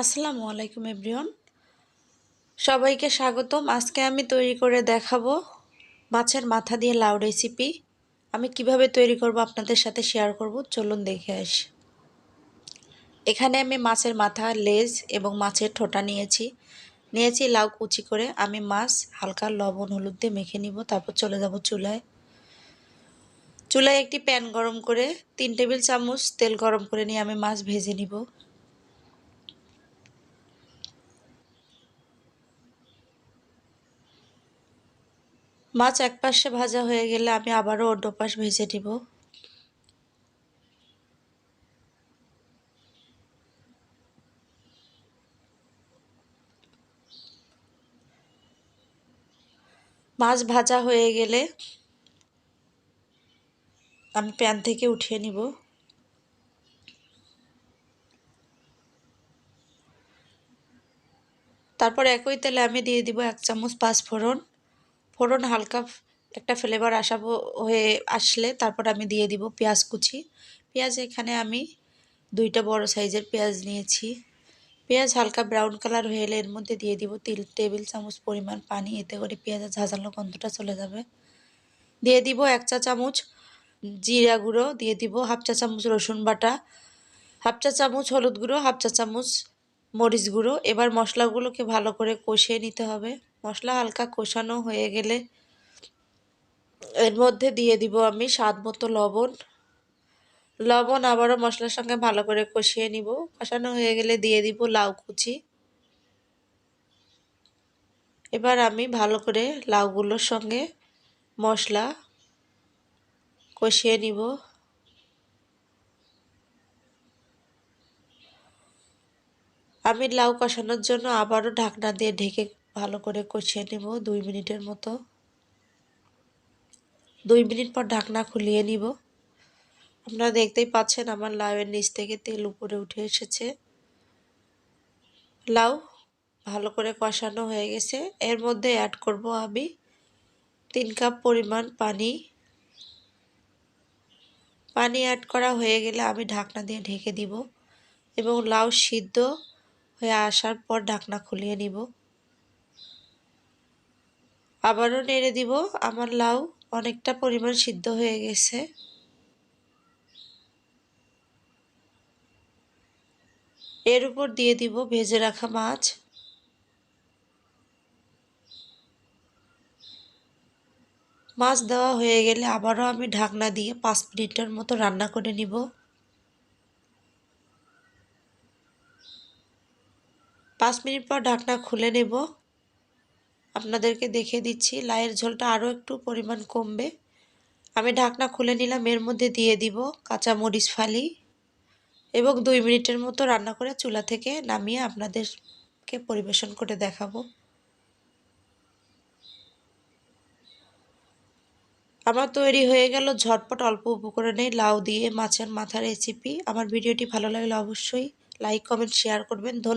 আসসালামু আলাইকুম এভরিওয়ান, সবাইকে স্বাগতম। আজকে আমি তৈরি করে দেখাবো মাছের মাথা দিয়ে লাউ রেসিপি। আমি কিভাবে তৈরি করব আপনাদের সাথে শেয়ার করব, চলুন দেখে আসি। এখানে আমি মাছের মাথা, লেজ এবং মাছের ঠোঁটা নিয়েছি লাউ কুচি করে। আমি মাছ হালকা লবণ হলুদ দিয়ে মেখে নিব, তারপর চলে যাব চুলায় একটি প্যান গরম করে 3 টেবিল চামচ তেল গরম করে নিয়ে আমি মাছ ভেজে নিব। মাছ এক পাশে ভাজা হয়ে গেলে আমি আবারও অন্য পাশ ভেজে নিব। মাছ ভাজা হয়ে গেলে আমি প্যান থেকে উঠিয়ে নিব। তারপর একই তেলে আমি দিয়ে দিব 1 চামচ পাঁচফোড়ন। ফোড়ন হালকা একটা ফ্লেভার হয়ে আসলে তারপর আমি দিয়ে দিব পেঁয়াজ কুচি। পেঁয়াজ এখানে আমি 2টা বড় সাইজের পেঁয়াজ নিয়েছি। পেঁয়াজ হালকা ব্রাউন কালার হয়ে এলে এর মধ্যে দিয়ে দিব 3 টেবিল চামচ পরিমাণ পানি, এতে করে পেঁয়াজের ঝাঁঝালো গন্ধটা চলে যাবে। দিয়ে দিব 1 চা চামচ জিরা গুঁড়ো, দিয়ে দিব 1/2 চা চামচ রসুন বাটা, 1/2 চা চামচ হলুদ গুঁড়ো, 1/2 চা চামচ মরিচ গুঁড়ো। এবার মশলাগুলোকে ভালো করে কষিয়ে নিতে হবে। মশলা হালকা কষানো হয়ে গেলে এর মধ্যে দিয়ে দিব আমি স্বাদ মতো লবণ আবারও মশলার সঙ্গে ভালো করে কষিয়ে নিব। কষানো হয়ে গেলে দিয়ে দিব লাউ কুচি। এবার আমি ভালো করে লাউগুলোর সঙ্গে মশলা কষিয়ে নিব। আমি লাউ কষানোর জন্য আবারও ঢাকনা দিয়ে ঢেকে ভালো করে কষিয়ে নেব 2 মিনিটের মতো। 2 মিনিট পর ঢাকনা খুলিয়ে নিব। আপনারা দেখতেই পাচ্ছেন আমার লাউয়ের নিচ থেকে তেল উপরে উঠে এসেছে। লাউ ভালো করে কষানো হয়ে গেছে। এর মধ্যে অ্যাড করব আমি 3 কাপ পরিমাণ পানি। পানি অ্যাড করা হয়ে গেলে আমি ঢাকনা দিয়ে ঢেকে দিব এবং লাউ সিদ্ধ হয়ে আসার পর ঢাকনা খুলিয়ে নিব। আবারও নেড়ে দিব। আমার লাউ অনেকটা পরিমাণ সিদ্ধ হয়ে গেছে। এর উপর দিয়ে দিব ভেজে রাখা মাছ। মাছ দেওয়া হয়ে গেলে আবারও আমি ঢাকনা দিয়ে 5 মিনিটের মতো রান্না করে নিব। 5 মিনিট পর ঢাকনা খুলে নেব। আপনাদেরকে দেখিয়ে দিচ্ছি লাউয়ের ঝোলটা আরও একটু পরিমাণ কমবে। আমি ঢাকনা খুলে নিলাম। এর মধ্যে দিয়ে দিব কাঁচা মরিচ ফালি এবং 2 মিনিটের মতো রান্না করে চুলা থেকে নামিয়ে আপনাদেরকে পরিবেশন করে দেখাবো। আমার তৈরি হয়ে গেল ঝটপট অল্প উপকরণে লাউ দিয়ে মাছের মাথা রেসিপি। আমার ভিডিওটি ভালো লাগলে অবশ্যই লাইক কমেন্ট শেয়ার করবেন। ধন্যবাদ।